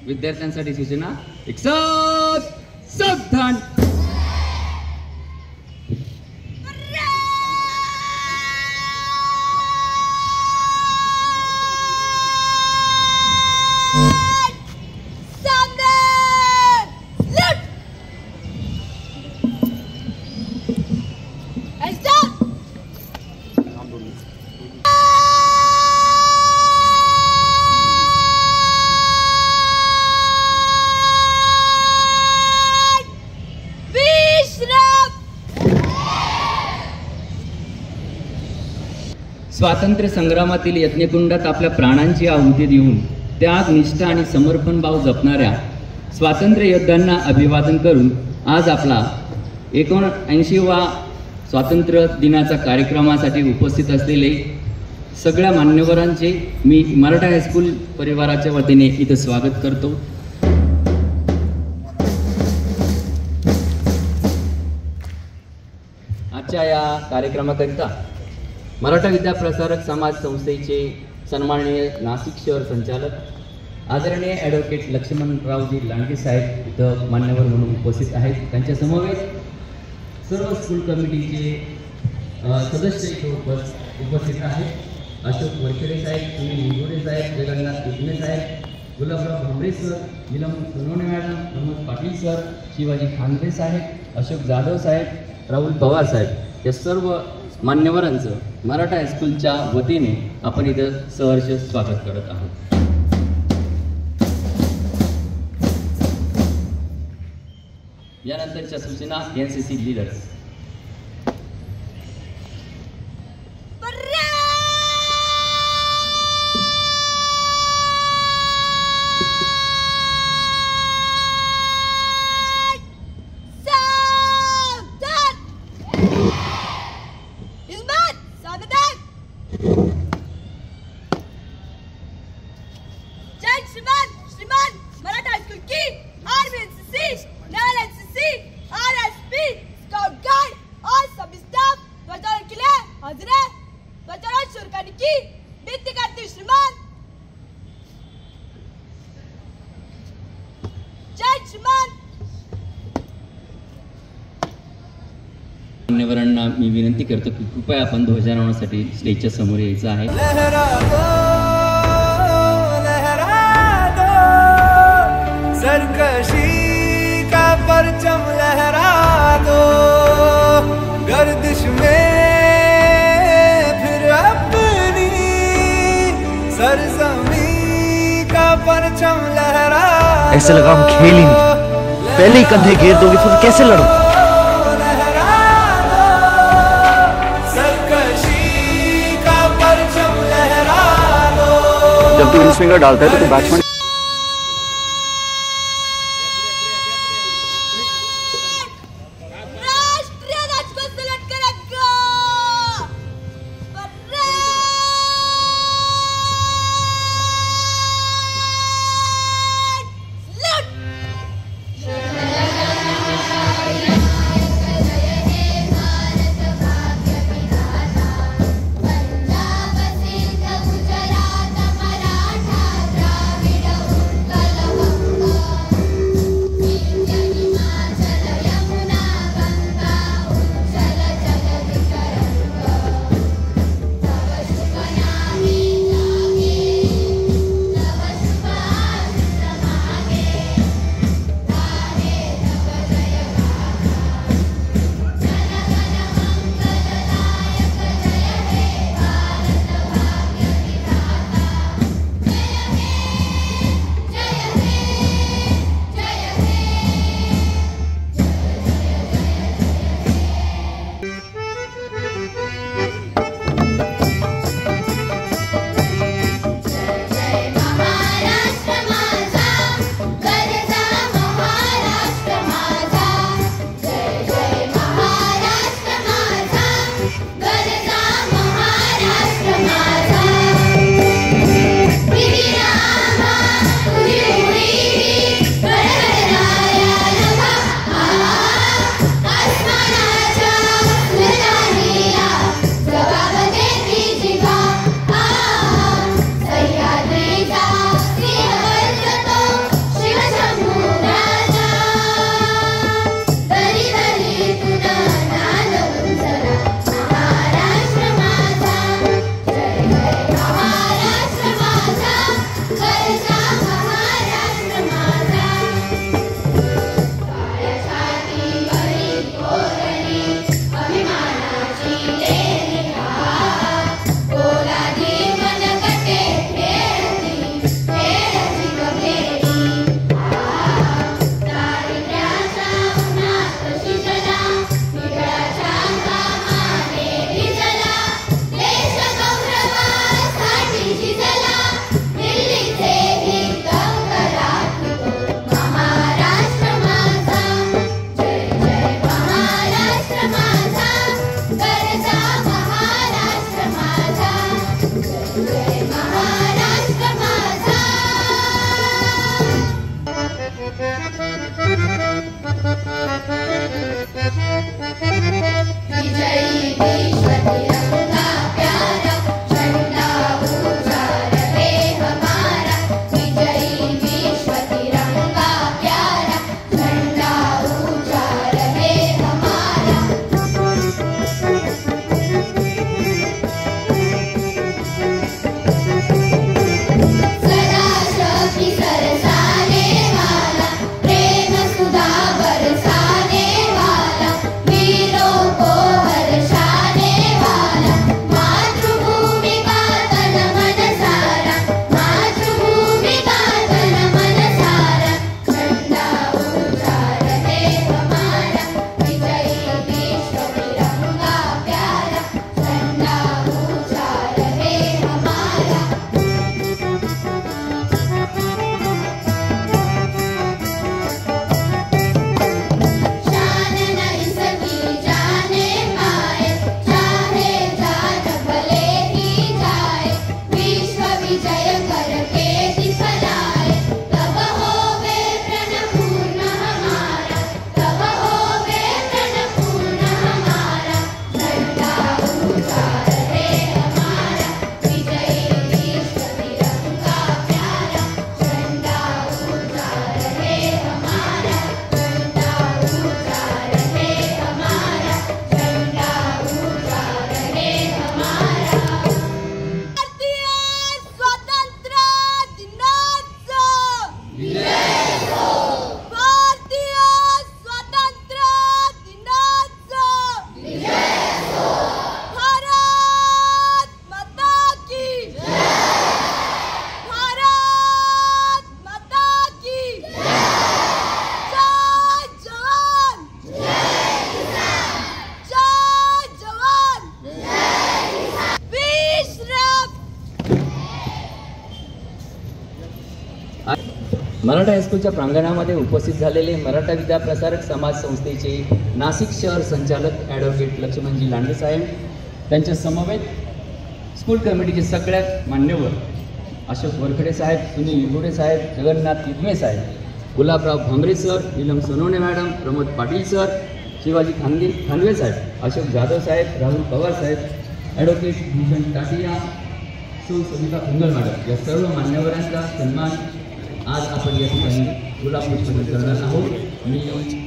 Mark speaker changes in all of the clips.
Speaker 1: विद्यार्थ्यांसाठी सूचना. एक साथ सावधान. स्वातंत्र्य संग्रामातील यज्ञकुंडात आपल्या प्राणांची आहुती देऊन त्याग, निष्ठा आणि समर्पण भाव जपणाऱ्या स्वातंत्र्य योद्ध्यांना अभिवादन करून आज आपला 79वा स्वातंत्र्य दिनाच्या कार्यक्रमासाठी उपस्थित असलेले सगळ्या मान्यवरांचे मी मराठा हायस्कूल परिवाराच्या वतीने इथं स्वागत करतो. आजच्या या कार्यक्रमाकरिता मराठा विद्या प्रसारक समाज संस्थेचे सन्माननीय नाशिक शहर संचालक आदरणीय ॲडव्होकेट लक्ष्मणरावजी लांडगे साहेब इथं मान्यवर म्हणून उपस्थित आहेत. त्यांच्या समवेत सर्व स्कूल कमिटीचे सदस्य इथं उपस्थित आहेत. Ashok Warkhede saheb, Sunil Nigode saheb, Jagannath Ikne saheb, Gulabrao Bhombre sir, Neelam Sonawane madam, Pramod Patil sir, Shivaji Khandare saheb, Ashok Jadhav साहेब, राहुल पवार साहेब या सर्व मान्यवरांचं मराठा हायस्कूलच्या वतीने आपण इथं सहर्ष स्वागत करत आहोत. यानंतरच्या सूचना NCC लीडर्स. मान्यवरांना मी विनंती करतो की कृपया आपण ध्वजारोहणासाठी स्टेजच्या समोर यायचं आहे.
Speaker 2: सरकशी का परचम लहरा दो, गर्दिश में फिर अपनी सरजमी का परचम लहरा.
Speaker 3: ऐसे लगा हम खेल ही नहीं, पहले ही कंधे घेर दोगे फिर कैसे लड़ो. जब तू इन स्विंगर डालता है तो बैट्समैन
Speaker 4: द्राविड
Speaker 1: मराठा हायस्कूलच्या प्रांगणामध्ये उपस्थित झालेले मराठा विद्याप्रसारक समाज संस्थेचे नाशिक शहर संचालक ॲडव्होकेट लक्ष्मणजी लांडे साहेब, त्यांच्या समवेत स्कूल कमिटीचे सगळ्यात मान्यवर अशोक वरखडे साहेब, सुनील निगुडे साहेब, जगन्नाथ लिगमे साहेब, Gulabrao Bhambre sir, Neelam Sonawane madam, Pramod Patil sir, Shivaji Khanwe साहेब, अशोक जाधव साहेब, राहुल पवार साहेब, ॲडव्होकेट भूषण टाटिया, सौ सविता कुंगल मॅडम, या सर्व मान्यवरांचा सन्मान आज आपण या ठिकाणी गुलाबपुष्प करणार आहोत. मी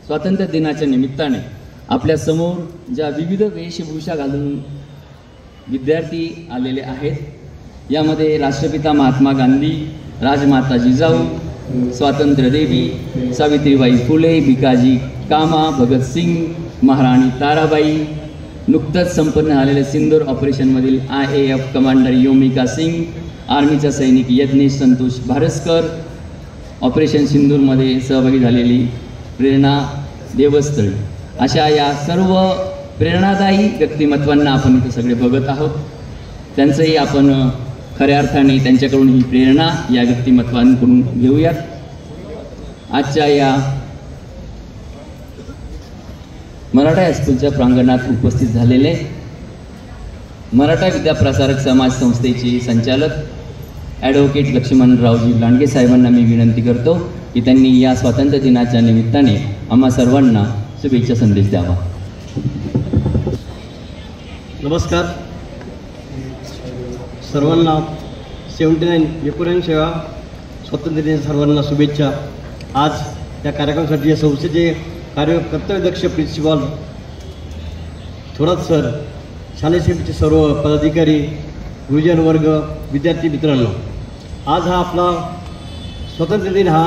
Speaker 1: स्वातंत्र्य दिनाच्या निमित्ताने आपल्या समोर ज्या विविध वेशभूषा घालून विद्यार्थी आलेले आहेत, यामध्ये राष्ट्रपिता महात्मा गांधी, राजमाता जिजाऊ, स्वातंत्र्यदेवी, सावित्रीबाई फुले, भिकाजी कामा, भगतसिंग, महाराणी ताराबाई, नुकतंच संपन्न झालेल्या सिंदूर ऑपरेशनमधील IAF कमांडर योमिका सिंग, आर्मीचा सैनिक यज्ञेश संतोष भारसकर, ऑपरेशन सिंदूरमध्ये सहभागी झालेली प्रेरणा देवस्थळी, अशा या सर्व प्रेरणादायी व्यक्तिमत्वांना आपण इथे सगळे बघत आहोत. त्यांचंही आपण खऱ्या अर्थाने त्यांच्याकडून ही प्रेरणा या व्यक्तिमत्वांकडून घेऊयात. आजच्या या मराठा हायस्कूलच्या प्रांगणात उपस्थित झालेले मराठा विद्याप्रसारक समाज संस्थेचे संचालक ॲडव्होकेट लक्ष्मणरावजी लांडगे साहेबांना मी विनंती करतो की त्यांनी या स्वातंत्र्य दिनाच्या निमित्ताने आम्हा सर्वांना शुभेच्छा संदेश द्यावा.
Speaker 4: नमस्कार सर्वांना. 79 स्वातंत्र्य दिन सर्वांना शुभेच्छा. आज या कार्यक्रमासाठी या संस्थेचे कर्तव्यदक्ष प्रिन्सिपॉल थोरात सर, शालेय समितीचे सर्व पदाधिकारी, गुरुजन वर्ग, विद्यार्थी मित्रांनो, आज हा आपला स्वातंत्र्य दिन हा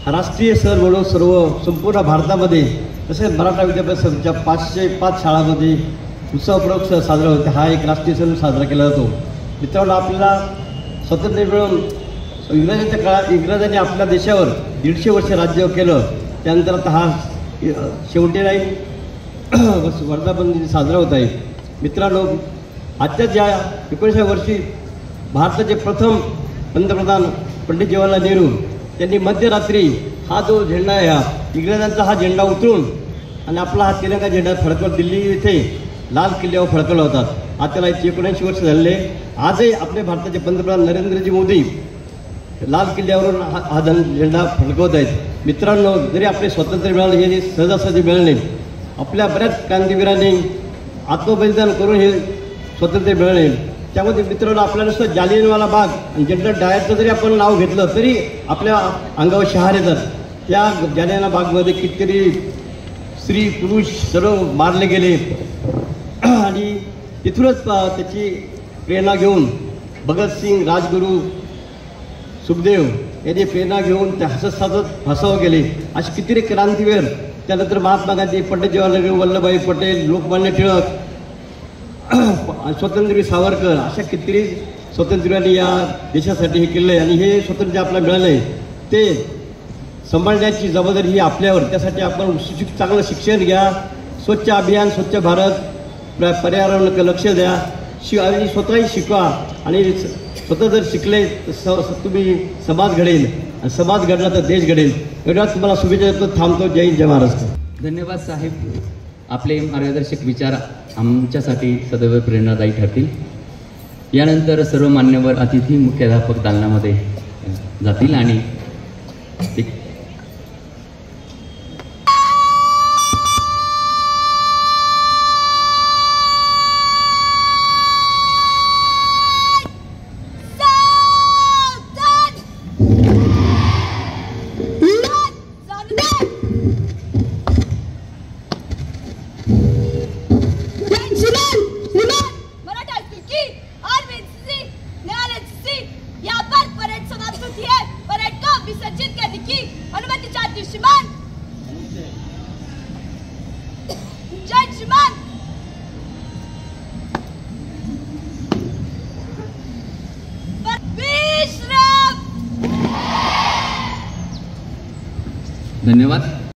Speaker 4: राष्ट्रीय सण म्हणून सर्व संपूर्ण भारतामध्ये तसेच मराठा विद्यापीठाच्या 505 शाळांमध्ये उत्सवपूर्वक साजरा होतो. हा एक राष्ट्रीय सण साजरा केला जातो. मित्रांनो, आपल्याला स्वातंत्र्य मिळून इंग्रजांच्या काळात इंग्रजांनी आपल्या देशावर 150 वर्ष राज्य केलं. त्यानंतर आता हा शेवटी वर्धापन दिन साजरा होत आहे. मित्रांनो, आजच्या ज्या 19व्या वर्षी भारताचे प्रथम पंतप्रधान पंडित जवाहरलाल नेहरू त्यांनी मध्यरात्री हा जो झेंडा आहे, हा इंग्रजांचा हा झेंडा उतरून आणि आपला हा तिरंगा झेंडा फडकवत दिल्ली येथे लाल किल्ल्यावर फडकवला होता. आज त्याला 79 वर्ष झालेले. आजही आपले भारताचे पंतप्रधान नरेंद्रजी मोदी लाल किल्ल्यावरून हा झेंडा फडकवत आहेत. मित्रांनो, जरी आपले स्वातंत्र्य मिळाले हे सहजासहजी मिळाले नाही, आपल्या बऱ्याच क्रांतिवीरांनी आत्मबलिदान करून हे स्वातंत्र्य मिळाले. त्यामध्ये मित्रांनो, आपल्याला नुसतं जालियनवाला बाग आणि जनरल डायरचं जरी आपण नाव घेतलं तरी आपल्या अंगावर शहार येतात. त्या जालियनवाला बागमध्ये कितीतरी स्त्री पुरुष सर्व मारले गेले आणि तिथूनच त्याची प्रेरणा घेऊन भगतसिंग, राजगुरू, सुखदेव यांनी प्रेरणा घेऊन ते हसत फसावं गेले. असे कितीतरी क्रांतीवीर, त्यानंतर महात्मा गांधी, पंडित जवाहरलाल नेहरू, वल्लभभाई पटेल, लोकमान्य टिळक, स्वातंत्र्यवीर सावरकर, अशा कितीतरी स्वातंत्र्याने या देशासाठी हे केलं आहे. आणि हे स्वातंत्र्य आपल्याला मिळालं आहे ते सांभाळण्याची जबाबदारी ही आपल्यावर. त्यासाठी आपण चांगलं शिक्षण घ्या, स्वच्छ अभियान, स्वच्छ भारत, पर्यावरणाकडे लक्ष द्या, आणि स्वतःही शिकवा. आणि स्वतः जर शिकले तर तुम्ही समाज घडेल, आणि समाज घडला तर देश घडेल. एवढ्याच तुम्हाला शुभेच्छा देतो. थांबतो. जय हिंद, जय महाराष्ट्र.
Speaker 1: धन्यवाद साहेब. आपले मार्गदर्शक विचार आमच्यासाठी सदैव प्रेरणादायी ठरतील. यानंतर सर्व मान्यवर अतिथी मुख्याध्यापक दालनामध्ये जातील आणि धन्यवाद.